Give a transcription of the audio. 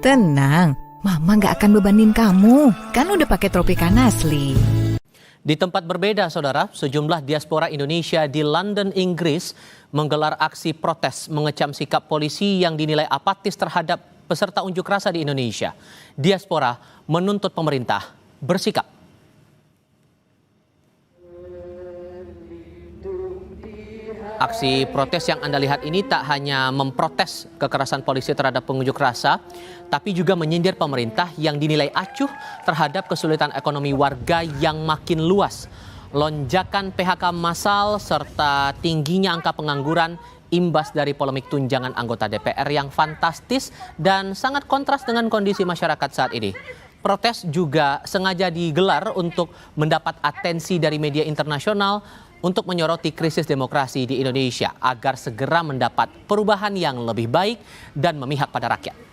Tenang, Mama nggak akan bebanin kamu. Kan udah pakai Tropicana asli. Di tempat berbeda, saudara, sejumlah diaspora Indonesia di London, Inggris menggelar aksi protes mengecam sikap polisi yang dinilai apatis terhadap peserta unjuk rasa di Indonesia. Diaspora menuntut pemerintah bersikap. Aksi protes yang Anda lihat ini tak hanya memprotes kekerasan polisi terhadap pengunjuk rasa, tapi juga menyindir pemerintah yang dinilai acuh terhadap kesulitan ekonomi warga yang makin luas. Lonjakan PHK massal serta tingginya angka pengangguran imbas dari polemik tunjangan anggota DPR yang fantastis dan sangat kontras dengan kondisi masyarakat saat ini. Protes juga sengaja digelar untuk mendapat atensi dari media internasional untuk menyoroti krisis demokrasi di Indonesia agar segera mendapat perubahan yang lebih baik dan memihak pada rakyat.